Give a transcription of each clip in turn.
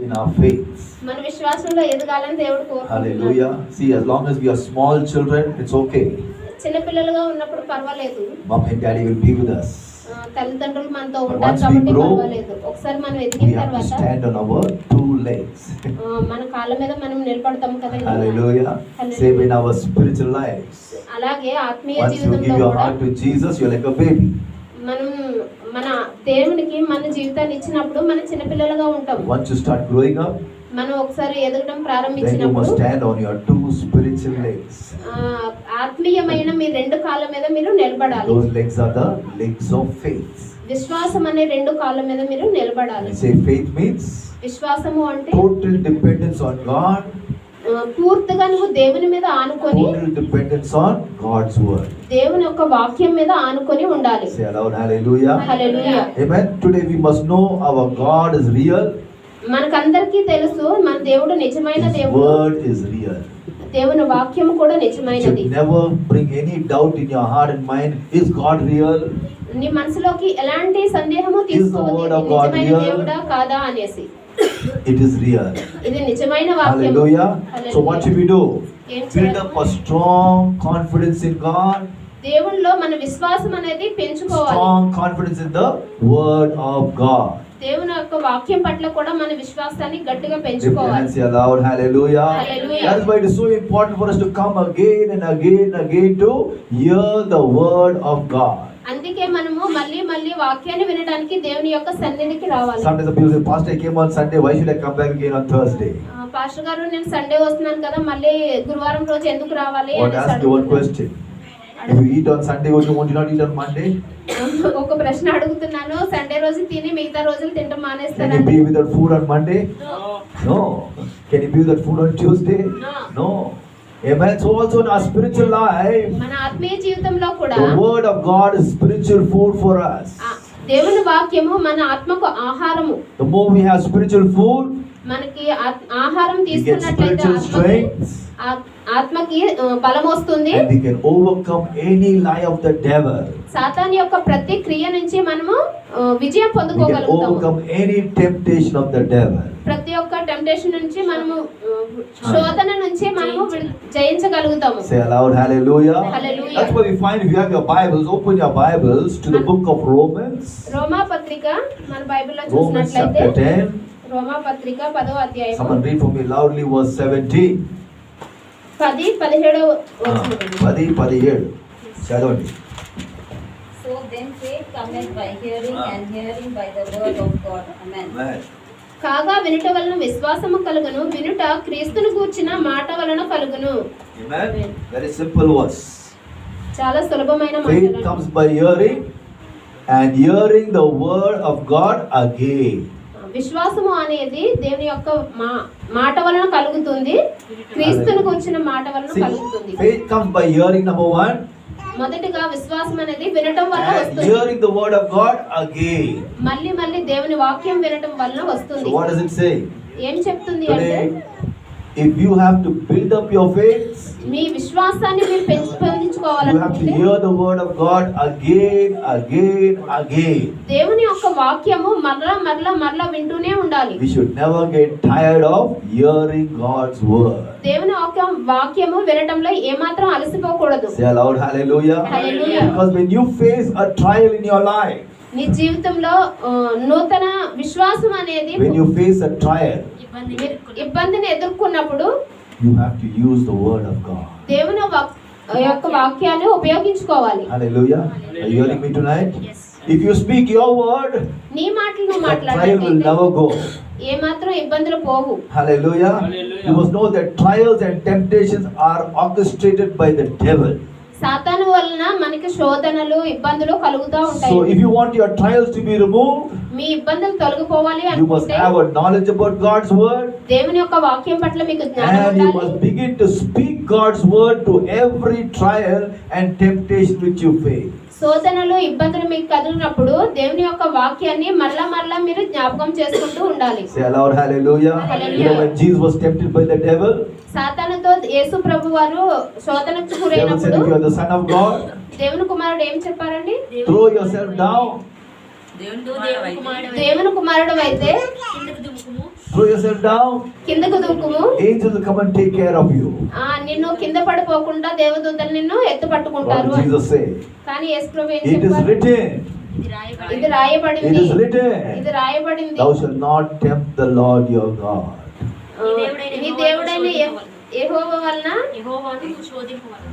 in our faith. మన విశ్వాసంలో ఎదగాలని దేవుడు కోరుకుంటున్నాడు. Hallelujah. See, as long as we are small children, it's okay. చిన్న పిల్లలుగా ఉన్నప్పుడు పర్వాలేదు. Mom and daddy will be with us. తల్లిదండ్రులు మనతో ఉంటారు కాబట్టి పర్వాలేదు. ఒకసారి మనం ఎదిగిన తర్వాత stand on our two legs. మన కాళ్ళ మీద మనం నిలబడతాం కదా. Hallelujah. Same in our spiritual lives. అలాగే ఆత్మీయ జీవితంలో కూడా once you give your heart to Jesus, you're like a baby. మనం మన దేవునికి మన జీవితాన్ని ఇచ్చినప్పుడు మన చిన్న పిల్లలుగా ఉంటాం. Once you start growing up, మనం ఒకసారి ఎదగడం ప్రారంభించినప్పుడు you must stand on your two spiritual legs. ఆత్మీయమైన మీ రెండు కాళ్ళ మీద మీరు నిలబడాలి. Those legs are the legs of faith. విశ్వాసం అనే రెండు కాళ్ళ మీద మీరు నిలబడాలి. Say faith means విశ్వాసము అంటే total dependence on God. పూర్తిగా నువ్వు దేవుని మీద ఆనుకొని total dependence on God's word. దేవుని యొక్క వాక్యం మీద ఆనుకొని ఉండాలి. Say aloud hallelujah. Hallelujah. Amen. Today we must know our God is real. మనకందరికీ తెలుసు మన దేవుడు నిజమైన దేవుడు. His word is real. దేవుని వాక్యము కూడా నిజమైనది. Never bring any doubt in your heart and mind. Is God real? నీ మనసులోకి ఎలాంటి సందేహము తీసుకోవద్దు. నిజమైన దేవుడా కాదా అనేసి. It is real. ఇది నిజమైన వాక్యం. Hallelujah. So what should we do? Build up a strong confidence in God. దేవునిలో మన విశ్వాసం అనేది పెంచుకోవాలి. Strong confidence in the word of God. దేవుని యొక్క వాక్యం పట్ల కూడా మన విశ్వాసాన్ని గట్టిగా పెంచుకోవాలి. Say aloud hallelujah. That is why it is so important for us to come again and again and again to hear the word of God. అందుకే మనము మళ్ళీ మళ్ళీ వాక్యాన్ని వినడానికి దేవుని యొక్క సన్నిధికి రావాలి. Sometimes people say, Pastor, I came on Sunday, why should I come back again on Thursday? Pastor గారు నేను సండే వస్తున్నాను కదా మళ్ళీ గురువారం రోజు ఎందుకు రావాలి అని అడుగుతారు. One question. If you eat on Sunday, why you not eat on Monday? ఒక ప్రశ్న అడుగుతున్నాను, సండే రోజు తిని మిగతా రోజులు తినడం మానేస్తారా? Can you be without food on Monday? No. Can you be without food on Tuesday? No. Amen. So also in our spiritual life, మన ఆత్మీయ జీవితంలో కూడా the word of God is spiritual food for us. దేవుని వాక్యము మన ఆత్మకు ఆహారము. The more we have spiritual food, మనకి ఆహారం తీసుకున్నట్లయితే ఆత్మకి బలం వస్తుంది. And we can overcome any lie of the devil. సాతాను యొక్క ప్రతి క్రియ నుంచి మనము విజయం పొందుకోగలుగుతాము. We can overcome any temptation of the devil. ప్రతి ఒక్క టెంప్టేషన్ నుంచి మనము శోధన నుంచి మనము జయించగలుగుతాము. Say aloud hallelujah. Hallelujah. That's why we find, if you have your Bibles, open your Bibles to the book of Romans. రోమా పత్రిక మన బైబిల్లో చూసినట్లయితే రోమా పత్రిక 10వ అధ్యాయం. Someone read for me loudly verse 17. 10:17 చదవండి. So then faith cometh by hearing and hearing by the word of God. Amen. కాగా వినుట వలన విశ్వాసము కలుగును, వినుట క్రీస్తును గూర్చిన మాట వలన కలుగును. Amen. Very simple verse. చాలా సులభమైన మాట. Faith comes by hearing and hearing the word of God again. విశ్వాసము అనేది దేవుని యొక్క మాట వలన కలుగుతుంది, క్రీస్తును గురించిన మాట వలన కలుగుతుంది. Faith comes by hearing, number 1. మొదటిగా విశ్వాసం అనేది వినటం వలన వస్తుంది. Hearing the word of God again. మళ్ళీ మళ్ళీ దేవుని వాక్యం వినటం వలన వస్తుంది. So what does it say? ఏం చెప్తుంది అంటే if you have to build up your faith, మీ విశ్వాసాన్ని మీరు పెంచుకోవాలంటే you have to hear the word of God again. దేవుని యొక్క వాక్యము మరలా వింటూనే ఉండాలి. We should never get tired of hearing God's word. దేవుని వాక్యము వినటంలో ఏమాత్రం అలసిపోకూడదు. Say aloud hallelujah. Hallelujah. Because when you face a trial in your life, నీ జీవితంలో నూతన విశ్వాసం అనేది when you face a trial, ఇబ్బందిని ఎదుర్కొన్నప్పుడు you have to use the word of God. దేవుని యొక్క వాక్యాన్ని ఉపయోగించుకోవాలి. Hallelujah. Are you hearing me tonight? Yes. If you speak your word, నీ మాటలు నువ్వు trial will never go. ఏమాత్రం ఇబ్బందులు పోవు. Hallelujah. You must know that trials and temptations are orchestrated by the devil. సాతాను వలన మనకి శోధనలు ఇబ్బందులు కలుగుతూ ఉంటాయి. So if you want your trials to be removed, మీ ఇబ్బందులు తొలగిపోవాలి అంటే you must have a knowledge about God's word. దేవుని యొక్క వాక్యం పట్ల మీకు జ్ఞానం ఉండాలి. And you must begin to speak God's word to every trial and temptation which you face. శోధనలు ఇబ్బందులు మీకు కదిలినప్పుడు దేవుని యొక్క వాక్యాన్ని మరలా మీరు జ్ఞాపకం చేసుకుంటూ ఉండాలి. Say aloud hallelujah. Hallelujah. You know when Jesus was tempted by the devil, సాతానుతో యేసు ప్రభువారు శోధనకు గురైనప్పుడు you are the son of God, దేవుని కుమారుడు ఏం చెప్పారండి? throw yourself down. దేవుని కుమారుడు అయితే Throw yourself down. కిందకు దూకుము. Angels will come and take care of you. నిన్ను కింద పడిపోకుండా దేవదూతలు నిన్ను ఎత్తు పట్టుకుంటారు. What did Jesus say? కానీ యేసు ప్రభువు ఏం It is చెప్పారు? written. ఇది రాయబడింది. It is written. ఇది రాయబడింది. Thou shalt not tempt the Lord your God. నీ దేవుడైన యెహోవా వలన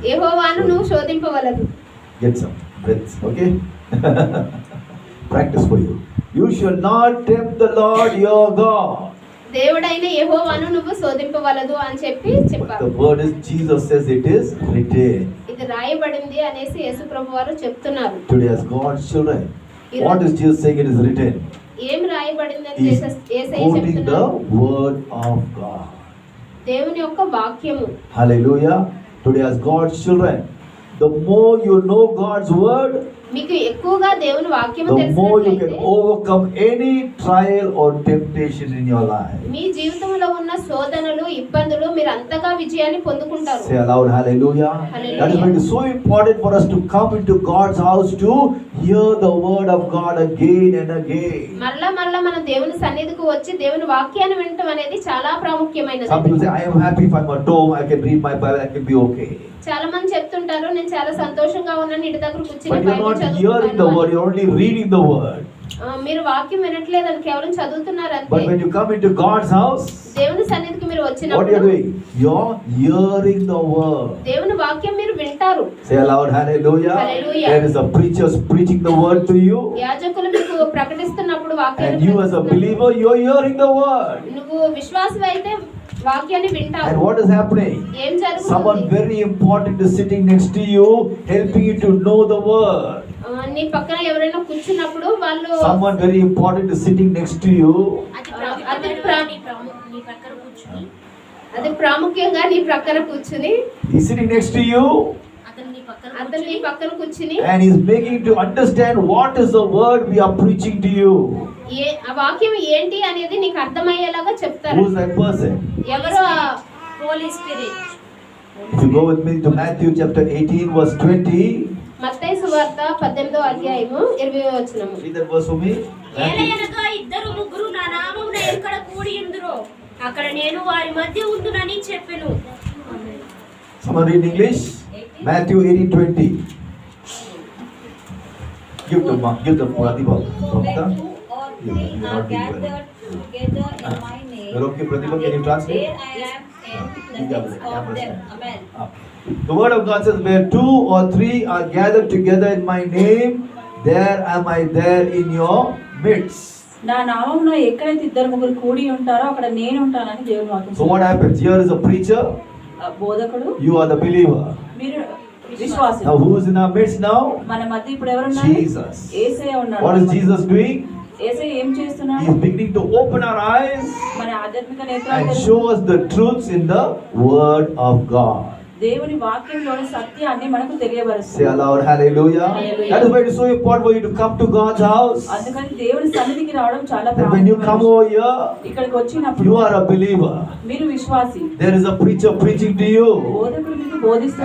యెహోవాను నువ్వు శోధింపవలదు. Get some breaths, okay? Practice for you. You shall not tempt the Lord your God. దేవుడైన యెహోవాను నువ్వు శోధింపవలదు అని చెప్పి But చెప్పారు. the word is, Jesus says it is written. ఇది రాయబడింది అనేసి యేసు ప్రభు వారు చెప్తున్నారు. Today as God's children, what is Jesus saying? It is written. ఏం రాయబడింది అని He is Yesayya quoting the చెప్తున్నారు. word of God. దేవుని యొక్క వాక్యము. Hallelujah. Today as God's children, the more you know God's word, మీకు ఎక్కువగా దేవుని వాక్యము the more you can తెలిసినట్లయితే overcome any trial or temptation in your life. మీ జీవితంలో ఉన్న శోధనలు ఇబ్బందులు మీరు అంతగా విజయాన్ని పొందుకుంటారు. Say aloud, hallelujah. Hallelujah. That is why it is so important for us to come into God's house to hear the word of God again and again. మరలా మన దేవుని సన్నిధికి వచ్చి దేవుని వాక్యాన్ని వినటం అనేది చాలా ప్రాముఖ్యమైనది. Some people say, I am happy if I am at home, I can read my Bible, I can be okay. చాలా మంది చెప్తుంటారు నేను చాలా సంతోషంగా ఉన్నాను ఇంటి దగ్గర కూర్చుని But you are Bible not hearing the word, you are only reading the word. మీరు వాక్యం వినట్లేదని కేవలం చదువుతున్నారు అంతే. But when you come into God's house, దేవుని సన్నిధికి మీరు what you వచ్చినప్పుడు are doing? You are hearing the word. దేవుని వాక్యం మీరు వింటారు. Say aloud, hallelujah. Hallelujah. There is a preacher preaching the word to you. యాజకులు మీకు ప్రకటిస్తున్నప్పుడు వాక్యాన్ని And you as a believer, you are hearing the word. నువ్వు విశ్వాసం అయితే వాక్యాన్ని వింటావు. And what is happening? ఏం Someone జరుగుతుంది? very important is sitting next to you, helping you to know the word. నీ పక్కన ఎవరైనా కూర్చున్నప్పుడు వాళ్ళు Someone very important is sitting next to you. అది ప్రాముఖ్యంగా నీ ప్రక్కన కూర్చుని He's sitting next to you అతను నీ పక్కన కూర్చుని and he's making you to understand what is the word we are preaching to you. ఆ వాక్యం ఏంటి అనేది నీకు అర్థమయ్యేలాగా చెప్తారు. Who is that person? ఎవరు? Holy Spirit. If you go with me to Matthew chapter 18 verse 20. మత్తయి సువార్త 18వ అధ్యాయము 20వ వచనము. Read that verse for me. ఏలయనగా ఇద్దరు ముగ్గురు నా నామమున ఎక్కడ కూడి ఉందురో అక్కడ నేను వారి మధ్య ఉందునని చెప్పెను. Someone read English. Matthew 18:20. Give to Pratibha. Where two or three are gathered together in my name, Okay, Pratibha, can you translate? there I am in the midst of them. Amen. The word of God says, where two or three are gathered together in my name, there am I there in your midst. నా నామమున ఎక్కడైతే ఇద్దరు ముగ్గురు కూడి ఉంటారో అక్కడ నేను ఉంటానని దేవుని వాక్యం. So what happens? Here is a preacher, బోధకుడు, you are the believer. మీరు విశ్వాసి. Now who is in our midst now? మన మధ్య ఇప్పుడు ఎవరు ఉన్నారు? Jesus. యేసయ్య ఉన్నాడు. What is Jesus doing? యేసయ్య ఏం He చేస్తున్నాడు? is beginning to open our eyes మన ఆధ్యాత్మిక నేత్రాలు and show us the truths in the word of God. దేవుని వాక్యంలోని సత్యాన్ని మనకు Say తెలియబరుస్తుంది. aloud, hallelujah. Hallelujah. That is why it is so important for you to come to God's house. అందుకని దేవుని సన్నిధికి రావడం చాలా That when you come over here, ఇక్కడికి వచ్చినప్పుడు you are a believer. మీరు విశ్వాసి. There is a preacher preaching to you. బోధకుడు మీకు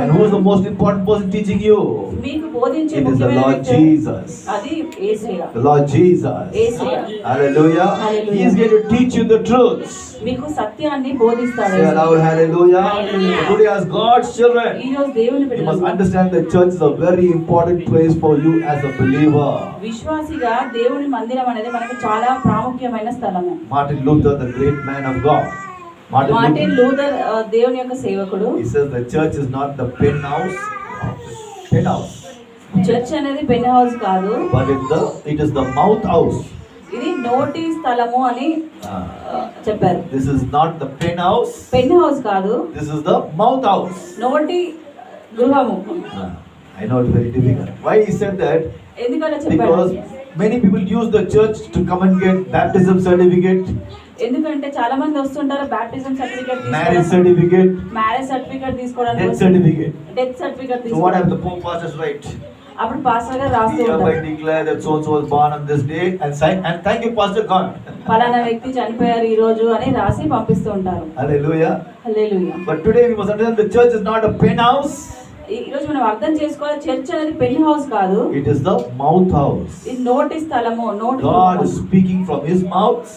And who is the బోధిస్తాడు. most important person teaching you? మీకు బోధించే It is the ముఖ్యమైన Lord వ్యక్తి Jesus. అది యేసయ్య. The Lord Jesus. Yesayya. Hallelujah. Hallelujah. He is going to teach you the truths. మీకు సత్యాన్ని బోధిస్తాడు. Say aloud, hallelujah. Hallelujah. Today as God's children, ఈ రోజు దేవుని you must బిడ్డలు understand that church is a very important place for you as a believer. విశ్వాసిగా దేవుని మందిరం అనేది మనకు చాలా ప్రాముఖ్యమైన స్థలము. Martin Luther, the great man of God. Martin Luther దేవుని యొక్క సేవకుడు. He says the church is not the penthouse, church అనేది పెన్ హౌస్ కాదు, but it is the mouth house. ఇది నోటి స్థలము అని చెప్పారు. This is not the penthouse. Pen house కాదు, This is the mouth house. నోటి గృహము. I know it's very difficult. Why he said that? ఎందుకలా చెప్పారు? Because many people use the church to come and get baptism certificate, ఎందుకంటే చాలా మంది వస్తుంటారు baptism certificate marriage తీసుకోవడానికి, certificate, మ్యారేజ్ సర్టిఫికేట్ death తీసుకోవడానికి, certificate. Death certificate So what happens? తీసుకోవడానికి. The Pope pastors write, అప్పుడు పాస్టర్ గారు రాస్తూ hereby ఉంటారు, declare that so and so was born on this day and sign and thank you, Pastor God. ఫలానా వ్యక్తి చనిపోయారు ఈ రోజు అని రాసి పంపిస్తూ ఉంటారు. Hallelujah. Hallelujah. But today we must understand the church is not a penthouse. ఈ రోజు మనం అర్థం చేసుకోవాలి, చర్చ్ అనేది పెన్ హౌస్ కాదు, It is the mouth house. ఇది నోటి స్థలము. నోటి God is speaking from His mouth.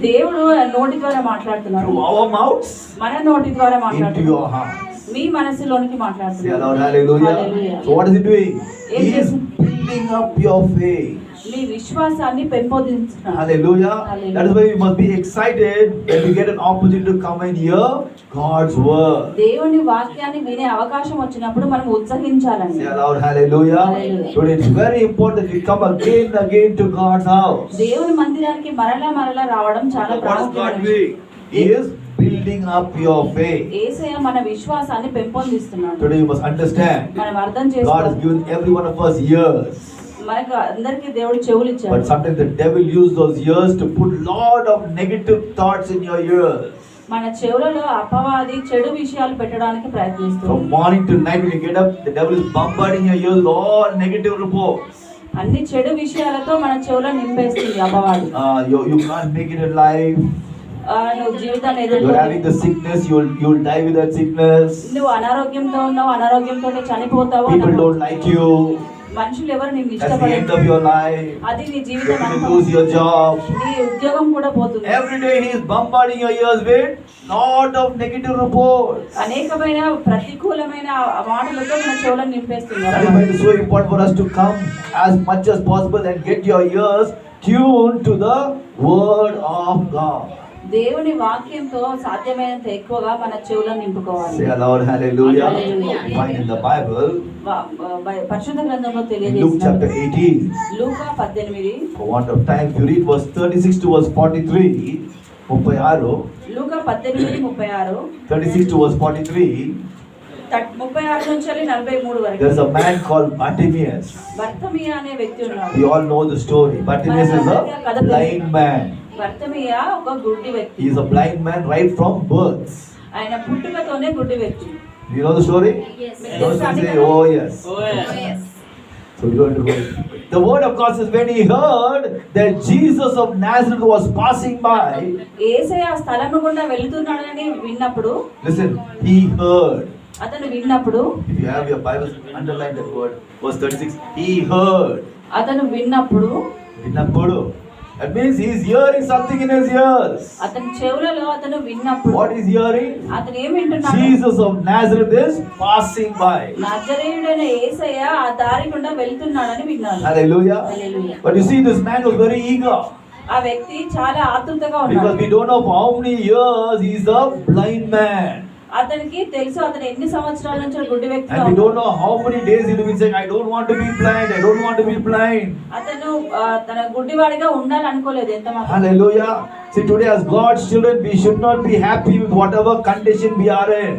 దేవుడు నోటి ద్వారా మాట్లాడుతున్నాడు. through our mouths మన నోటి ద్వారా into మాట్లాడుతున్నాడు. your hearts. మీ మనసులోనికి Say మాట్లాడుతున్నాడు. aloud, hallelujah. Hallelujah. So what is he doing? Yes, He is yes. building up your faith. మీ విశ్వాసాన్ని పెంపొందించుతున్నాడు. Hallelujah. Hallelujah. That is why we must be excited when we get an opportunity to come and hear God's word. దేవుని వాక్యాన్ని వినే అవకాశం వచ్చినప్పుడు మనం ఉత్సహించాలండి. Say aloud, hallelujah. Hallelujah. Today it's very important that we come again and again to God's house. దేవుని మందిరానికి మరలా రావడం చాలా So what is God ప్రాముఖ్యమైనది. doing? He is building up your faith. యేసయ్య మన విశ్వాసాన్ని పెంపొందిస్తున్నాడు. Today you must understand. మనం అర్థం God has చేసుకోవాలి. given every one of us ears. మనకు అందరికీ దేవుడు చెవులు ఇచ్చాడు. But sometimes the devil uses those ears to put lot of negative thoughts in your ears. మన చెవులలో అపవాది చెడు విషయాలు పెట్టడానికి ప్రయత్నిస్తుంది. From morning to night when you get up, the devil is bombarding your ears with all negative reports. అన్ని చెడు విషయాలతో మన చెవులో నింపేస్తుంది అపవాది. You can't make it in life. నువ్వు జీవితాన్ని You're having the sickness, you'll die with that sickness. నువ్వు అనారోగ్యంతో ఉన్నావు, అనారోగ్యంతో చనిపోతావు. People don't like you. మనుషులు ఎవరు నిన్ను That's the end of ఇష్టపడరు. your life. అది నీ You're జీవితం going to అంతా. lose your job. నీ ఉద్యోగం కూడా పోతుంది. Every day he is bombarding your ears with lot of negative reports. అనేకమైన ప్రతికూలమైన మాటలతో మన చెవులను నింపేస్తున్నారు. That is why it is so important for us to come as much as possible and get your ears tuned to the word of God. దేవుని వాక్యంతో సాధ్యమైనంత ఎక్కువగా మన చెవులను నింపుకోవాలి. Say aloud, hallelujah. Hallelujah. We find in the Bible, పరిశుద్ధ గ్రంథంలో in Luke chapter తెలియజేసిన 18, లూకా 18 for want of time, if you read verse 36 to verse 43, 36, Luka 18:36 36 to verse 43, 36 నుంచి 43 వరకు. there's a man called Bartimaeus. బర్తమియా అనే వ్యక్తి ఉన్నాడు. We all know the story. Bartimaeus is a blind man. బర్తమియా ఒక గుడ్డి వ్యక్తి. He is a blind man right from birth. ఆయన పుట్టుకతోనే గుడ్డి వ్యక్తి. Do you know the story? Yes. Those who say, oh yes. So we don't know. The word of God says, when he heard that Jesus of Nazareth was passing by, యేసయ్య ఆ స్థలం గుండా వెళ్తున్నాడని విన్నప్పుడు, listen, he heard. అతను విన్నప్పుడు, If you have your Bibles, underline that word. Verse 36. He heard. అతను విన్నప్పుడు, Vinnappudu. That means he is hearing something in his ears. అతని చెవులలో అతను విన్నప్పుడు, What is hearing? అతను ఏం వింటున్నాడు? Jesus of Nazareth is passing by. నజరేయుడైన యేసయ్య ఆ దారి గుండా వెళ్తున్నాడని విన్నాడు. Hallelujah. Hallelujah. But you see, this man was very eager. ఆ వ్యక్తి చాలా ఆతృతగా Because ఉన్నాడు. we don't know for how many years he is a blind man. అతనికి తెలుసు అతను ఎన్ని సంవత్సరాల నుంచి గుడ్డి వ్యక్తిగా And we ఉన్నాడు. don't know how many days he will be saying, I don't want to be blind, I don't want to be blind. అతను తన గుడ్డివాడిగా ఉండాలనుకోలేదు ఎంత మాత్రం. Hallelujah. See, today as God's children, we should not be happy with whatever condition we are in.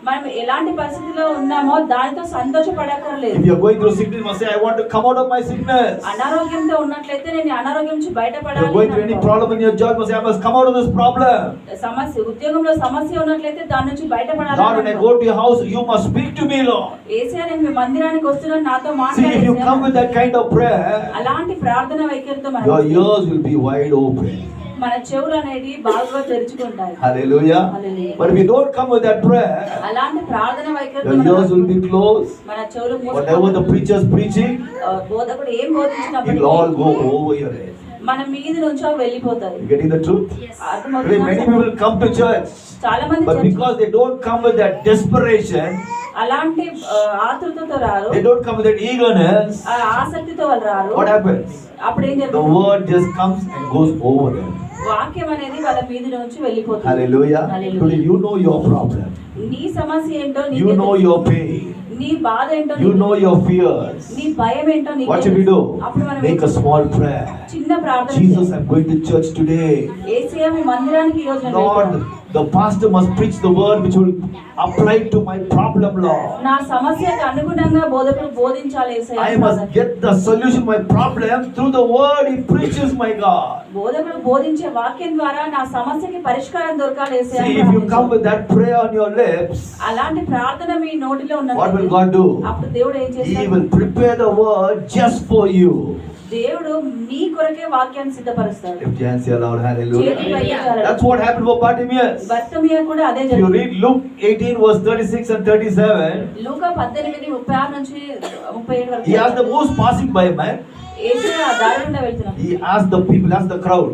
మనం ఎలాంటి పరిస్థితిలో ఉన్నామో దానితో సంతోషపడక్కర్లేదు. If you are going through sickness, you must say, I want to come out of my sickness. అనారోగ్యంతో ఉన్నట్లయితే నేను అనారోగ్యం నుంచి If you are బయటపడాలి. going through any problem in your job, you must say, I must come out of this problem. సమస్య ఉద్యోగంలో సమస్య ఉన్నట్లయితే దాని నుంచి బయటపడాలి. Lord, when I go to your house, you must speak to me, Lord. యేసయ్య నేను మీ మందిరానికి వస్తున్నాను నాతో See, if you come with మాట్లాడాలి. that kind of prayer, అలాంటి ప్రార్థన వైఖరితో మనం your ears will be wide open. మన చెవులు అనేవి బాగా తెరుచుకుంటాయి. Hallelujah. Hallelujah. But if you don't come with that prayer, అలాంటి ప్రార్థన వైఖరితో your ears will be closed. మన చెవులు Whatever the preacher is preaching, బోధకుడు ఏం it will బోధించినప్పటికీ all go over your head. మన మీద నుంచి అవి వెళ్ళిపోతాయి. You getting the truth? Yes. Today many people come to church, చాలా మంది but church- because they don't come with that desperation, అలాంటి ఆతృతతో రారు, they don't come with that eagerness, ఆ ఆసక్తితో వాళ్ళు రారు. what happens? అప్పుడు ఏం The జరుగుతుంది? word just comes and goes over them. వాక్యం అనేది వాళ్ళ మీద నుంచి వెళ్ళిపోతుంది. Hallelujah. Hallelujah. Today you know your problem. నీ సమస్య ఏంటో You నీకే know తెలుసు. your pain. నీ బాధ ఏంటో You నీకే know తెలుసు. your fears. నీ భయం ఏంటో నీకే What should we తెలుసు. do? అప్పుడు మనం Make a small prayer. చిన్న ప్రార్థన Jesus, చేయాలి. I'm going to church today. యేసయ్య మీ మందిరానికి ఈ రోజు నేను Lord, వెళ్తున్నాను. the pastor must preach the word which will apply to my problem, Lord. నా సమస్యకు అనుగుణంగా బోధకుడు బోధించాలి యేసయ్య. I must get the solution to my problem through the word he preaches, my God. బోధకుడు బోధించే వాక్యం ద్వారా నా సమస్యకి పరిష్కారం దొరకాలి యేసయ్య. See, if you come with that prayer on your lips, అలాంటి ప్రార్థన మీ నోటిలో what will ఉన్నది. God do? అప్పుడు దేవుడు ఏం He చేస్తాడు? will prepare the word just for you. దేవుడు మీ కొరకే వాక్యాన్ని సిద్ధపరుస్తాడు. If you can say aloud, చేతులు hallelujah. పైకెత్తాలి. That's what happened for Bartimaeus. బర్తిమేయ కూడా అదే If you జరిగింది. read Luke 18 verse 36 and 37, లూకా 18:36 నుంచి 37 he asked వరకు the who's passing by, man. యేసయ్య ఆ దారి గుండా వెళ్తున్నాడు. He asked the people, asked the crowd.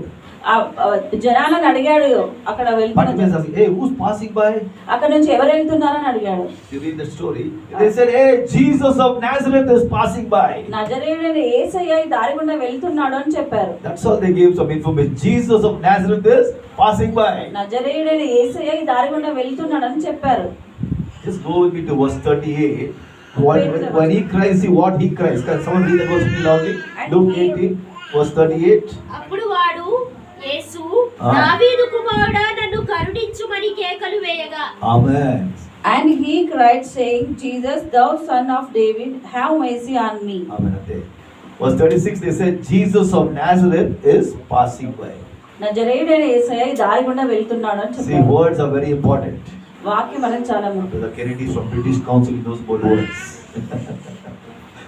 జనాలను అడిగాడు అక్కడ వెళ్తున్న Bartimaeus asked, hey, who's passing by? అక్కడ నుంచి ఎవరు వెళ్తున్నారని అడిగాడు. You read the story. They said, hey, Jesus of Nazareth is passing by. నజరేయుడైన యేసయ్య ఈ దారి గుండా వెళ్తున్నాడు అని చెప్పారు. That's all they gave some information. Jesus of Nazareth is passing by. నజరేయుడైన యేసయ్య ఈ దారి గుండా వెళ్తున్నాడు అని చెప్పారు. Just go with me to verse 38. When he cries, see what he cries. Can someone read that verse really loudly? Luke 18, verse 38. అప్పుడు వాడు యేసు దావీదు కుమారుడా నన్ను కరుణించుమని కేకలు వేయగా. Amen. And he cried saying, Jesus, thou son of David, have mercy on me. Amen. Okay. Verse 36, they said, Jesus of Nazareth is passing by. నజరేయుడైన యేసయ్య ఈ దారి గుండా వెళ్తున్నాడు అని See, చెప్పారు. words are very important. వాక్యం అనేది చాలా ముఖ్యం. The Kennedys from British Council knows about words.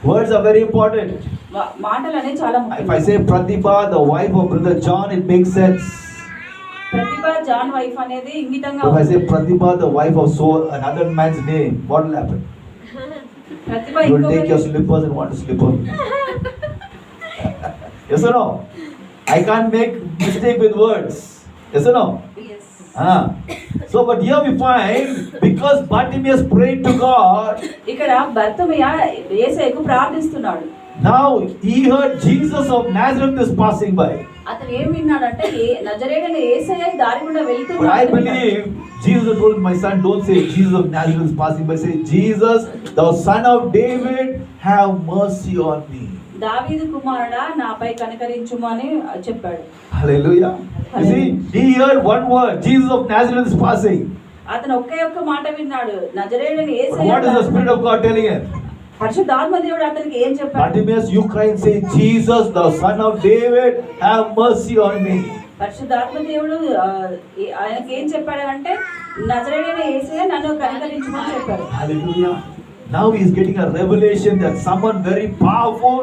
Words are very important. మాటలు అనేది చాలా If ముఖ్యం. I say Pratibha, the wife of Brother John, it makes sense. Pratibha John wife అనేది ఇంగితంగా If I ఉంది. say Pratibha, the wife of so another man's name, what will happen? Pratibha You will take your ఇంకొకరి slippers and want to slip on. Yes or no? I can't make mistake with words. Yes or no? Yes. So, but here we find, because Bartimaeus prayed to God, ఇక్కడ భర్తమయ్య యేసయ్యకు ప్రార్థిస్తున్నాడు. now he heard Jesus of Nazareth is passing by. అతను ఏం విన్నాడంటే నజరేయుడైన యేసయ్య ఈ దారి గుండా But I వెళ్తున్నాడు. believe Jesus told my son, don't say Jesus of Nazareth is passing by, say Jesus, the son of David, have mercy on me. దావీదు కుమారుడా నాపై కనికరించుము అని చెప్పాడు. Hallelujah. You see, he heard one word, Jesus of Nazareth is passing. అతను ఒక్క మాట విన్నాడు, నజరేయుడైన But Yesayya. what is the Spirit of God telling him? పరిశుద్ధాత్మ దేవుడు అతనికి ఏం చెప్పాడు? Bartimaeus, you cry and say, Jesus, the son of David, have mercy on me. పరిశుద్ధాత్మ దేవుడు ఆయనకి ఏం చెప్పాడు అంటే నజరేయుడైన యేసయ్య నన్ను కనికరించుమని చెప్పాడు. Hallelujah. Now he is getting a revelation that someone very powerful,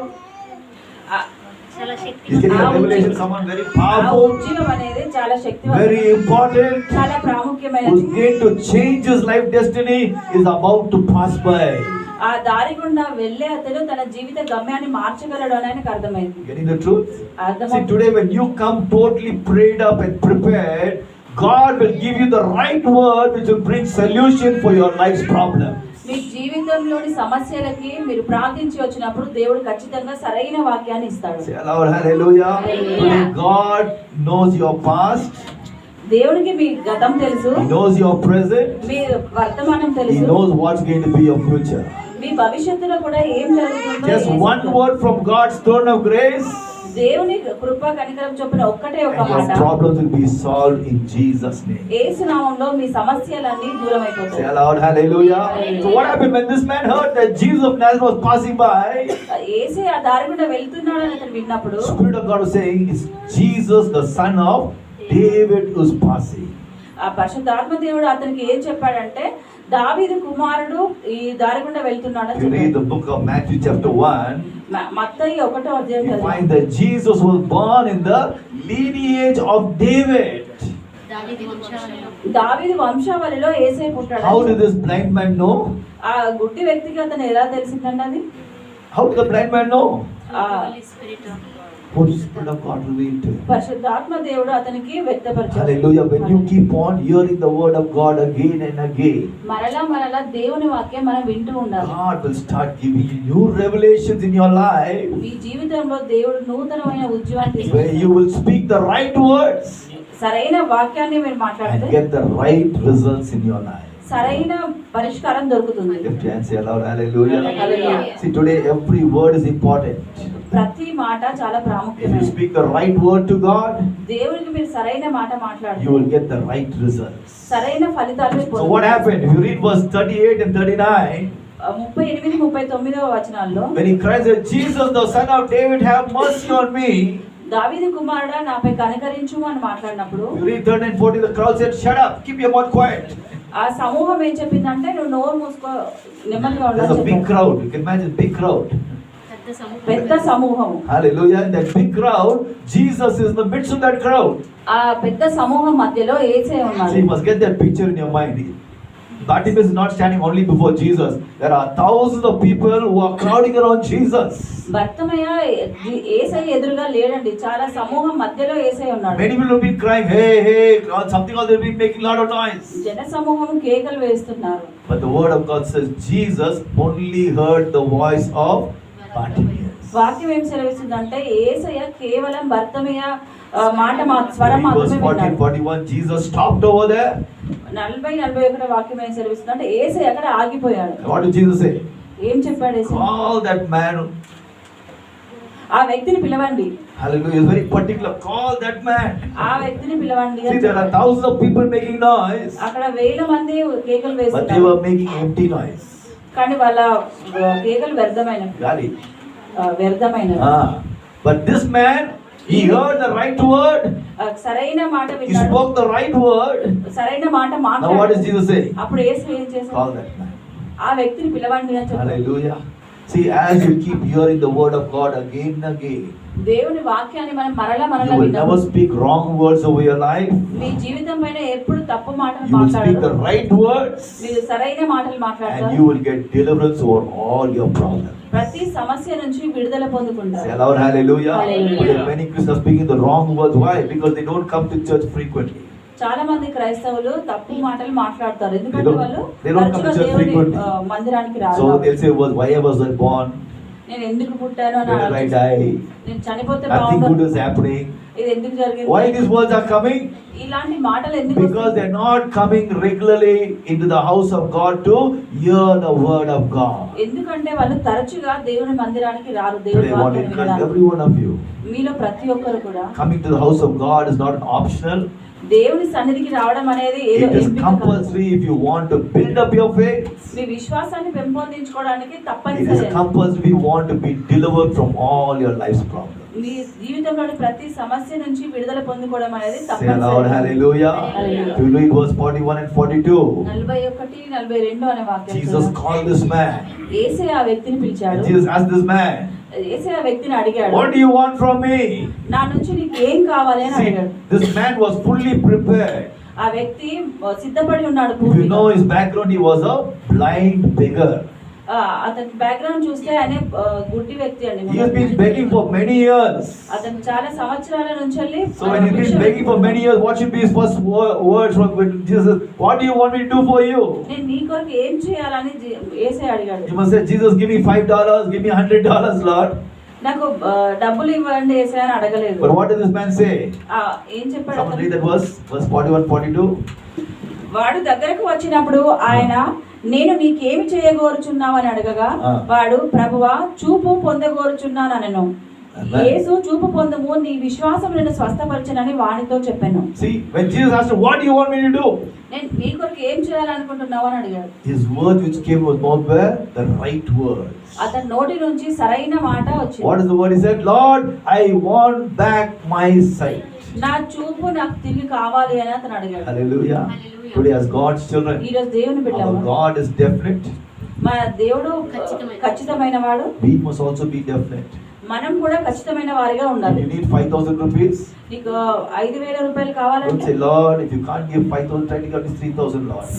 చాలా he is Shakti. getting a revelation someone very ఆ powerful, ఉద్యోగం అనేది చాలా శక్తివంతం, very important, చాలా who is ప్రాముఖ్యమైనది. going to change his life destiny, is about to pass by. ఆ దారి గుండా వెళ్ళే అతను తన జీవిత గమ్యాన్ని మార్చగలడు అని ఆయనకు అర్థమైంది. Getting the truth? See, అర్థమైంది. today when you come totally prayed up and prepared, God will give you the right word which will bring solution for your life's problem. మీ జీవితంలోని సమస్యలకి మీరు ప్రార్థించి వచ్చినప్పుడు దేవుడు ఖచ్చితంగా సరైన వాక్యాన్ని ఇస్తాడు. Say aloud, hallelujah. Today God knows your past, దేవునికి మీ గతం తెలుసు, He knows your present, మీ వర్తమానం He తెలుసు, knows what's going to be your future. మీ భవిష్యత్తులో కూడా ఏం జరుగుతుందో Just Yesu one word from God's throne of grace, దేవుని కృప కనికరం చొప్పున ఒక్కటే ఒక and your మాట. problems will be solved in Jesus' name. యేసు నామములో మీ సమస్యలన్నీ దూరం Say అయిపోతాయి. aloud, hallelujah. So what happened when this man heard that Jesus of Nazareth was passing by? యేసు ఆ దారి గుండా వెళ్తున్నాడని అతను విన్నప్పుడు Spirit of God was saying, it's Jesus, the son of David, who's passing. ఆ పరిశుద్ధాత్మ దేవుడు అతనికి ఏం చెప్పాడంటే దావీదు కుమారుడు ఈ దారి గుండా వెళ్తున్నాడని You read చెప్పాడు. the book of Matthew chapter 1, మత్తయి 1వ అధ్యాయం you చదివాం. find that Jesus was born in the lineage of David. దావీదు వంశావళిలో. దావీదు వంశావళిలో యేసయ్య పుట్టాడు. How did this blind man know? ఆ గుడ్డి వ్యక్తికి అతను ఎలా తెలిసిందండి అది? How did the blind man know? ఆ Holy Spirit of God. Holy Spirit of God revealed to him. పరిశుద్ధాత్మ దేవుడు అతనికి వ్యక్తపరిచాడు. Hallelujah. When you keep on hearing the word of God again and again, మరలా దేవుని వాక్యం మనం వింటూ ఉండాలి. God will start giving you new revelations in your life, మీ జీవితంలో దేవుడు నూతనమైన ఉద్యోగాన్ని ఇస్తాడు. where you will speak the right words సరైన వాక్యాన్ని మీరు and మాట్లాడితే get the right results in your life. సరైన పరిష్కారం దొరుకుతుంది. Lift your hands, say aloud, hallelujah. Hallelujah. See, today every word is important. ప్రతి మాట చాలా If you ప్రాముఖ్యమైనది. speak the right word to God, దేవునికి మీరు సరైన మాట you మాట్లాడితే will get the right results. సరైన ఫలితాలు So what happened? If you read verse 38 and 39, 38, 39 వచనాల్లో when he cries that Jesus, the son of David, have mercy on me. దావీదు కుమారుడా నాపై కనికరించుము అని మాట్లాడినప్పుడు You read 39 and 40, the crowd said, shut up, keep your mouth quiet. ఆ సమూహం ఏం చెప్పిందంటే నువ్వు నోరు మూసుకో, నెమ్మదిగా There's a ఉండాలి big చెప్పారు. crowd. You can imagine big crowd. పెద్ద సమూహం. పెద్ద సమూహం. Hallelujah. In that big crowd, Jesus is in the midst of that crowd. ఆ పెద్ద సమూహం మధ్యలో యేసయ్య So ఉన్నాడు. you must get that picture in your mind. Bartimaeus is not standing only before Jesus. There are thousands of people who are crowding around Jesus. భర్తమయ్య యేసయ్య ఎదురుగా లేడండి, చాలా సమూహం మధ్యలో యేసయ్య ఉన్నాడు. Many people have been crying, hey, hey, something else. They've been making a lot of noise. జన సమూహం కేకలు వేస్తున్నారు. But the word of God says Jesus only heard the voice of Bartimaeus. వాక్యం ఏం సెలవిస్తుందంటే యేసయ్య కేవలం భర్తమయ్య మాట స్వరం Verse మాత్రమే 40 and విన్నాడు. 41, Jesus stopped over there. 40-41 వాక్యం ఏం సెలవిస్తుందంటే యేసయ్య అక్కడ ఆగిపోయాడు. What did Jesus say? ఏం చెప్పాడు యేసయ్య? Call that man. ఆ వ్యక్తిని పిలవండి. Hallelujah. It's very particular. Call that man. ఆ వ్యక్తిని పిలవండి. See, there are thousands of people making noise, అక్కడ వేల మంది కేకలు but they వేస్తున్నారు. were making empty noise. కానీ వాళ్ళ కేకలు వ్యర్థమైనవి. Really? వ్యర్థమైనవి. But this man, he heard the right word. సరైన మాట He విన్నాడు. spoke the right word. సరైన మాట Now what మాట్లాడాడు. does Jesus say? అప్పుడు యేసు ఏం చేశాడు? Call that man. ఆ వ్యక్తిని పిలవండి అని చెప్పాడు. Hallelujah. See, as you keep hearing the word of God again and again, దేవుని వాక్యాన్ని మనం మరలా you will విన్నాము. never speak wrong words over your life. మీ జీవితం పైన ఎప్పుడు తప్పు మాటలు You will speak the మాట్లాడరు. right words, మీరు సరైన మాటలు and మాట్లాడతారు. you will get deliverance over all your problems. ప్రతి సమస్య నుంచి విడుదల Say పొందుకుంటారు. aloud, hallelujah. Hallelujah. But many Christians are speaking the wrong words. Why? Because they don't come to church frequently. చాలా మంది క్రైస్తవులు తప్పు మాటలు మాట్లాడతారు, They ఎందుకంటే don't- వాళ్ళు they don't come తరచుగా to church దేవుని frequently. మందిరానికి రారు. So they'll say, why was I born? నేను ఎందుకు పుట్టాను అని When will I ఆలోచిస్తారు. die? నేను చనిపోతే Nothing good బాగుండు, is happening. ఇది ఎందుకు జరిగింది? Why these words are coming? ఇలాంటి మాటలు ఎందుకు Because వస్తాయి? they're not coming regularly into the house of God to hear the word of God. ఎందుకంటే వాళ్ళు తరచుగా దేవుని మందిరానికి రారు. దేవుని Today I want to వాక్యాన్ని encourage వినడానికి. every one of you. మీలో ప్రతి ఒక్కరు కూడా Coming to the house of God is not an optional. దేవుని సన్నిధికి రావడం అనేది ఏదో It is ఎంపిక కాదు. compulsory if you want to build up your faith. మీ విశ్వాసాన్ని పెంపొందించుకోవడానికి It is తప్పనిసరి. compulsory if you want to be delivered from all your life's problems. మీ జీవితంలోని ప్రతి సమస్య నుంచి విడుదల పొందుకోవడం అనేది Say aloud, తప్పనిసరి. hallelujah. Hallelujah. We read verse 41 and 42. 41-42 అనే వాక్యం Jesus చూద్దాం. called this man. యేసయ్య ఆ వ్యక్తిని పిలిచాడు. And Jesus asked this man, యేసయ్య ఆ వ్యక్తిని అడిగాడు, what do you want from me? నా నుంచి నీకు ఏం కావాలి అని See, అడిగాడు. this man was fully prepared. ఆ వ్యక్తి సిద్ధపడి ఉన్నాడు If you పూర్తిగా. know his background, he was a blind beggar. అతని బ్యాక్గ్రౌండ్ చూస్తే ఆయన గుడ్డి వ్యక్తి అండి. He has been begging for many years. అతను చాలా సంవత్సరాల నుంచి వెళ్ళి So when he's been begging for many years, what should be his first words from Jesus? What do you want me to do for you? నేను నీ కొరకు ఏం చేయాలని యేసయ్య అడిగాడు. You must say, Jesus, give me $5, give me $100, Lord. నాకు డబ్బులు ఇవ్వండి యేసయ్య అని అడగలేదు. But what does this man say? ఏం చెప్పాడు Someone అతను? read that verse 41, 42. వాడు దగ్గరకు వచ్చినప్పుడు ఆయన, నేను నీకేమి చేయగోరుచున్నావు అని అడగగా వాడు, ప్రభువా చూపు పొందగోరుచున్నాను అనెను. యేసు చూపు పొందుము, నీ విశ్వాసం నిన్ను స్వస్థపరచునని వానితో చెప్పాను. See, when Jesus asked him, what do you want me to do? నేను నీ కొరకు ఏం చేయాలనుకుంటున్నావు అని అడిగాడు. His words which came was not were the right words. అతని నోటి నుంచి సరైన మాట వచ్చింది. What is the word? He said, Lord, I want back my sight. నా చూపు నాకు తిరిగి కావాలి అని అతను అడిగాడు. Hallelujah. Hallelujah. Today as God's children, ఈ రోజు దేవుని our బిడ్డలు, God is definite. మన దేవుడు ఖచ్చితమైన వాడు, We must also be definite. మనం కూడా ఖచ్చితమైన వారిగా If ఉండాలి. you need 5,000 rupees, నీకు 5,000 రూపాయలు don't కావాలంటే say, Lord, if you can't give 5,000, try to give me 3,000, Lord.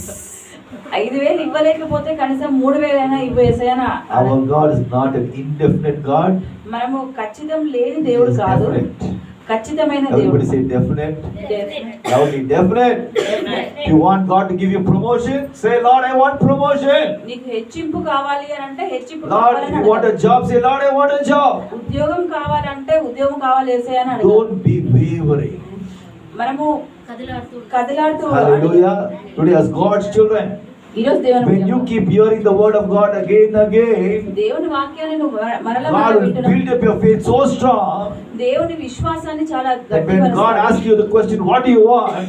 5,000 ఇవ్వలేకపోతే కనీసం 3,000 అయినా ఇవ్వేసేయనా. Our God is not an indefinite God. మనము ఖచ్చితం లేని He దేవుడు is కాదు, definite. ఖచ్చితమైన Everybody దేవుడు. say definite. Loudly, definite. If you want God to give you promotion, say, Lord, I want promotion. నీకు హెచ్చింపు కావాలి అని అంటే హెచ్చింపు Lord, కావాలని if you want a అడగాలి. job, say, Lord, I want a job. ఉద్యోగం కావాలంటే ఉద్యోగం కావాలి యేసయ్య అని అడగాలి. Don't be wavering. మనము కదలాడుతూ కదలాడుతూ Hallelujah. Today as God's children, ఈ రోజు దేవుని when you బిడ్డలు, keep hearing the word of God again and again, దేవుని వాక్యాన్ని నువ్వు మరలా God will వింటున్నావు. build up your faith so strong దేవుని విశ్వాసాన్ని చాలా that when God గట్టిపరుస్తాడు. asks you the question, what do you want?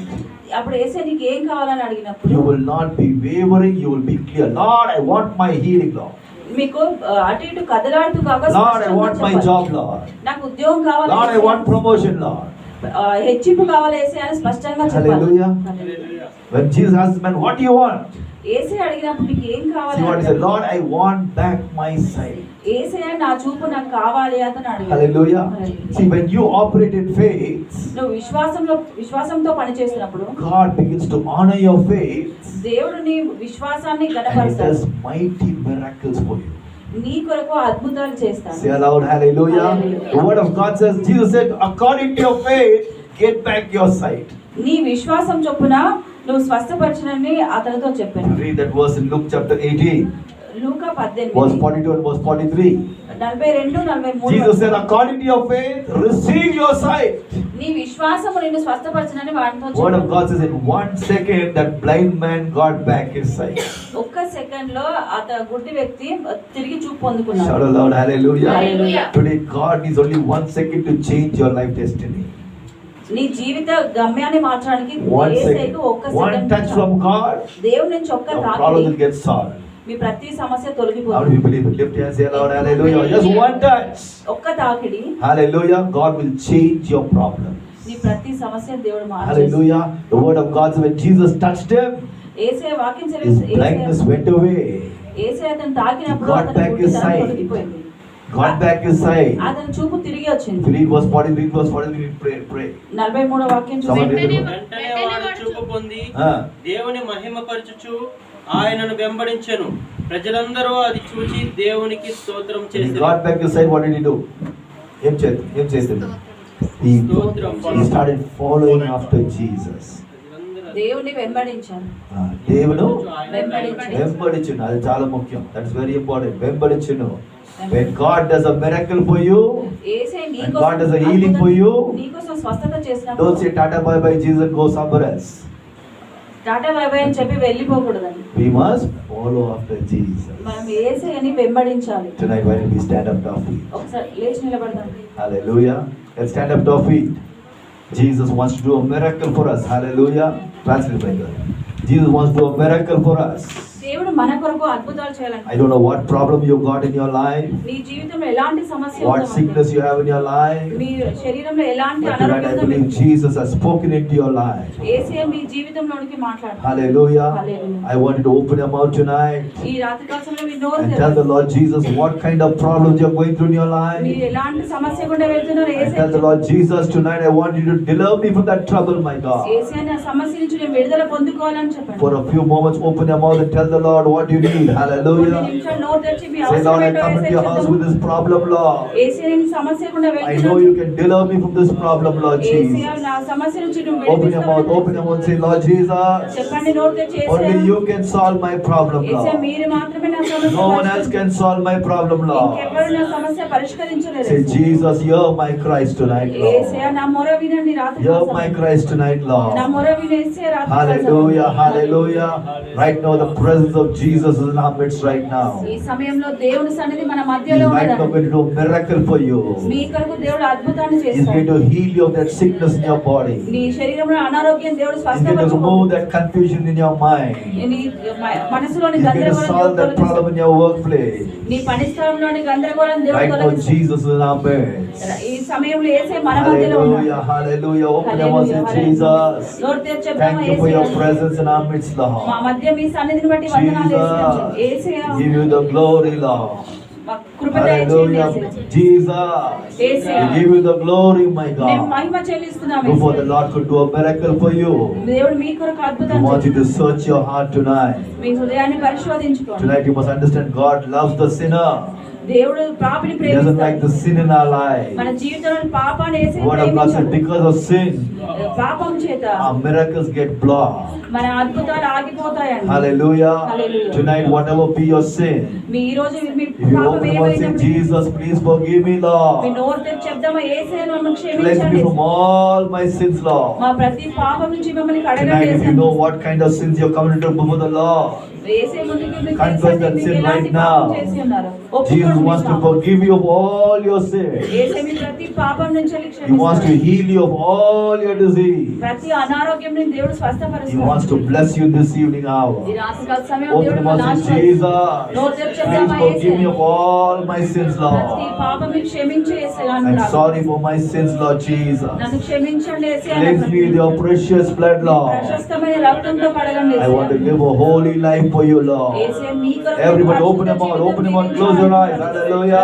అప్పుడు యేసయ్య నీకు ఏం కావాలని అడిగినప్పుడు You will not be wavering, you will be clear. Lord, I want my healing, Lord. మీకు అటు ఇటు కదలాడుతూ కాక Lord, I స్పష్టంగా want my చెప్పాలి. job, Lord. నాకు ఉద్యోగం కావాలి Lord, I Yesayya. want promotion, Lord. హెచ్చింపు కావాలి యేసయ్య అని స్పష్టంగా చెప్పాలి. Hallelujah. When Jesus asked the man, what do you want? యేసయ్య అడిగినప్పుడు నీకు ఏం కావాలి See what he అంటే, said, Lord, I want back my sight. యేసయ్య నా చూపు నాకు కావాలి అని అడిగాడు. Hallelujah. Hallelujah. See, when you operate in faith, నువ్వు విశ్వాసంతో పని చేసినప్పుడు God begins to honor your faith దేవుడు నీ విశ్వాసాన్ని and he గణపరుస్తాడు. does mighty miracles for you. నీ కొరకు అద్భుతాలు చేస్తాడు. Say aloud, hallelujah. Hallelujah. The word of God says, Jesus said, according to your faith, get back your sight. నీ విశ్వాసం చొప్పున నువ్వు స్వస్థపరచనని అతనితో చెప్పాను. Read that verse in Luke chapter 18, Luka verse 18 42 and verse 43. 42 43 Jesus said, according to your faith, receive your sight. నీ విశ్వాసము నిన్ను స్వస్థపరచనని వాడితో Word of చెప్పాను. God says, in 1 second, that blind man got back his sight. ఒక్క second లో గుడ్డి వ్యక్తి తిరిగి చూపు Shout పొందుకున్నాడు. aloud, hallelujah. Hallelujah. Today, God needs only 1 second to change your life destiny. నీ జీవిత గమ్యాన్ని మార్చడానికి 1 యేసయ్యకు second, ఒక్క 1 సెకండ్ touch from God, దేవుని నుంచి ఒక్క your తాకిడి problem will get solved. మీ ప్రతి సమస్య How do తొలగిపోతుంది. you believe it? Lift your hands, say aloud, hallelujah. Just 1 touch. ఒక్క తాకిడి Hallelujah. God will change your problem. నీ ప్రతి సమస్య దేవుడు మార్చేస్తాడు. Hallelujah. The word of God says, when Jesus touched him, యేసయ్య వాక్యం his చదివిస్తే blindness went away. యేసయ్య అతను తాకినప్పుడు He got అతని back his గుడ్డితనం sight. తొలగిపోయింది. Got back his sight. అతని చూపు తిరిగి వచ్చింది. If you read verse 43, verse 43, pray. 43వ వాక్యం Someone చూసి read it. వెంటనే వాడు చూపు పొంది Ah. దేవుని మహిమపరచుచు ఆయనను వెంబడించెను. ప్రజలందరూ అది చూచి దేవునికి స్తోత్రం When he చేశారు. got back his sight, what did he do? ఏం చేస్తాడు? He started following after Jesus. దేవుని వెంబడించాను. దేవుడు వెంబడించాను. వెంబడించును, అది చాలా ముఖ్యం. That's very important. వెంబడించును. When God does a miracle for you, Yesayya and నీకోసం God does a healing for you, నీకోసం స్వస్థత చేసినప్పుడు don't say Tata bye bye Jesus, go somewhere else. Tata bye by అని చెప్పి వెళ్ళిపోకూడదండి. We must follow after Jesus. మనం యేసయ్యని వెంబడించాలి. Tonight, why don't we stand up to our feet? ఒకసారి లేచి నిలబడదాం. Hallelujah. Let's stand up to our feet. Jesus wants to do a miracle for us. Hallelujah. Translate by God. Jesus wants to do a miracle for us. దేవుడు మన కొరకు అద్భుతాలు చేయాలంట. I don't know what problem you got in your life, నీ జీవితంలో ఎలాంటి సమస్య what ఉందో sickness you have in your life. మీ శరీరంలో ఎలాంటి But tonight I అనారోగ్యం believe Jesus has spoken into your life. యేసయ్య మీ జీవితంలోనికి మాట్లాడు. Hallelujah. Hallelujah. I want you to open your mouth tonight ఈ రాత్రి కాలంలో మీ నోరు and tell the Lord Jesus what kind of problems you're going through in your life. మీరు ఎలాంటి సమస్య గుండా వెళ్తున్నారో And tell the Lord Jesus tonight, I want you to deliver me from that trouble, my God. యేసయ్య నా సమస్య నుంచి నేను విడుదల పొందుకోవాలని చెప్పండి. For a few moments, open your mouth and tell the Lord what you need. కొన్ని Hallelujah. నిమిషాలు నోరు తెరిచి మీ Say, అవసరం Lord, I ఏంటో come into your house Yesayya with this problem, Lord. యేసయ్య నేను సమస్య గుండా I know వెళ్తున్నాను. you can deliver me from this problem, Lord Yesayya Jesus. నా సమస్య నుంచి నువ్వు Open your mouth, విడిపిస్తావని open your mouth, say, Lord Jesus, చెప్పండి. నోరు తెరిచి only Yesayya you can solve my problem, Yesayya Lord. మీరు మాత్రమే నా సమస్య No one else can solve my problem, ఇంకెవరు నా Lord. సమస్య పరిష్కరించలేరు. Say, Jesus, hear my cries tonight, Yesayya Lord. నా మొర వినండి రాత్రి Hear column. my cries tonight, నా Lord. మొర విని యేసయ్య రాత్రి కాలం. Hallelujah, hallelujah. Right now, the presence of Jesus is in our midst right now. ఈ సమయంలో దేవుని సన్నిధి మన He's మధ్యలో right now ఉన్నది. going to do a miracle for you. మీ కొరకు దేవుడు అద్భుతాన్ని He's going చేస్తాడు. to heal you of that sickness in your body. నీ శరీరంలో అనారోగ్యం దేవుడు He's going to స్వస్థపరచు. remove that confusion in your mind. నీ మనసులోని He's going to గందరగోళం solve దేవుడు that problem తొలగిస్తాడు. in your workplace. నీ పని స్థలంలోని గందరగోళం దేవుడు Right now, తొలగిస్తాడు. Jesus is in our midst. ఈ సమయంలో యేసయ్య మన మధ్యలో ఉన్నాడు. Hallelujah, hallelujah. Open your mouth, say, Jesus. నోరు తెరిచి చెప్దామా? Thank you for your Yesayya presence in our midst, మా Lord. మధ్య మీ సన్నిధిని బట్టి వందనాలు యేసయ్య. Jesus, give you the glory, Lord. మా కృప దయచేయండి Hallelujah, Yesayya. Jesus. Yesayya. We give you the glory, my మేము God. Mahima చెల్లిస్తున్నాము Before the Yesayya. Lord could do a miracle for you, దేవుడు మీ కొరకు I అద్భుతం want you చేస్తాడు. to search your heart tonight. మీ హృదయాన్ని పరిశోధించుకోండి. Tonight you must understand God loves the sinner. దేవుడు పాపిని He doesn't like ప్రేమిస్తాడు. the sin in our life. మన జీవితంలో పాపాన్ని యేసయ్య The word of God says ప్రేమించాడు. because of sin, పాపం చేత our miracles get blocked. మన అద్భుతాలు ఆగిపోతాయండి. Hallelujah. Hallelujah. Tonight, whatever be your sin, మీ ఈ రోజు మీ if you పాపం open your mouth and say, ఏమైనప్పుడు Jesus, please forgive me, me Lord. నోరు తెరిచి చెప్దామా? యేసయ్య నన్ను Cleanse me క్షమించండి. from all my sins, Lord. మా ప్రతి పాపం నుంచి మిమ్మల్ని కడగండి Tonight, if you Yesayya. know what kind of sins you're committed before the Lord, యేసయ్య ముందుకు మీకు Confess తెలుసండి that మీకు sin ఎలాంటి right పాపం now. చేసి ఉన్నారు. Jesus ఒప్పుకోండి wants మీ to పాపం. forgive you of all your sins. యేసయ్య మీ ప్రతి పాపం నుంచి He wants to క్షమిస్తాడు. heal you of all your disease. ప్రతి అనారోగ్యం నుంచి దేవుడు He స్వస్థపరుస్తాడు. wants to bless you this evening hour. ఈ రాత్రికాల సమయం Open దేవుడు your mouth మన and say, ఆశీర్వదిస్తాడు. Jesus, నోరు తెరిచి please చెప్దామా? forgive me Yesayya of all my sins, ప్రతి Lord. పాపం మీకు క్షమించు యేసయ్య I'm అంటున్నాడు. sorry for my sins, Lord Jesus. నన్ను క్షమించండి యేసయ్య Cleanse me with your precious blood, Lord. ప్రశస్తమైన రక్తంతో కడగండి I want to Yesayya. live a holy life for you, Lord. యేసయ్య మీ కొరకు Everybody open your mouth, open your mouth, close your eyes. Hallelujah.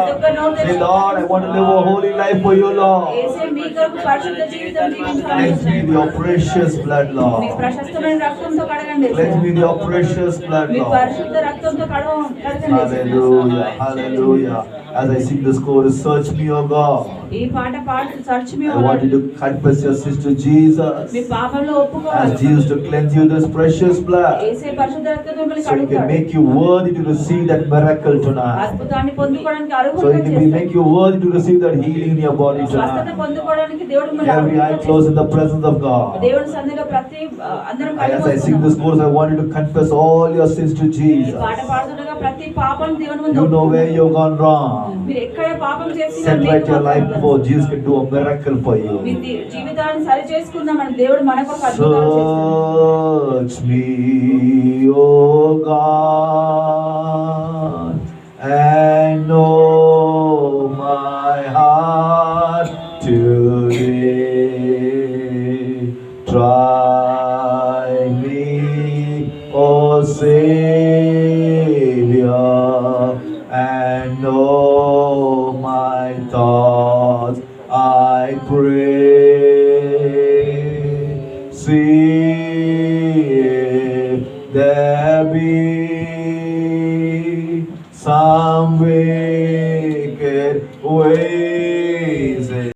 Say, Lord, I want to live a holy life for you, Lord. యేసయ్య మీ కొరకు పరిశుద్ధ జీవితం Cleanse me with your precious blood, me Lord. ప్రశస్తమైన రక్తంతో కడగండి Cleanse me with your precious blood, me Lord. పరిశుద్ధ రక్తంతో కడగండి Hallelujah, hallelujah. As I sing this chorus, search me, O God. ఈ పాట search me, I want you to confess your sins to Jesus. మీ పాపంలో As ఒప్పుకోవాలి. Jesus to cleanse you with His precious blood. యేసయ్య పరిశుద్ధ రక్తంతో మిమ్మల్ని So He can కడుగుతాడు. make you worthy to receive that miracle tonight. అద్భుతాన్ని పొందుకోవడానికి So He అర్హులుగా can చేస్తాడు. make you worthy to receive that healing in your body స్వస్థత tonight. పొందుకోవడానికి దేవుడు మిమ్మల్ని Every eye అర్హులుగా closed in the presence of God. దేవుని సన్నిధిలో ప్రతి అందరం As I sing this chorus, I want you to confess all your sins to ఈ Jesus. పాట పాడుతుండగా ప్రతి పాపం దేవుని ముందు You know where you've gone wrong. మీరు ఎక్కడ పాపం చేసినా Set మీకు right your life మాత్రం before Jesus can do a miracle for me you. జీవితాన్ని సరి చేసుకుందామని దేవుడు మనకు ఒక అద్భుతాలు చేస్తాడు. Search me, O God, and know my heart today. Try me, O Savior, and know my thoughts, I pray. See if there be some wicked way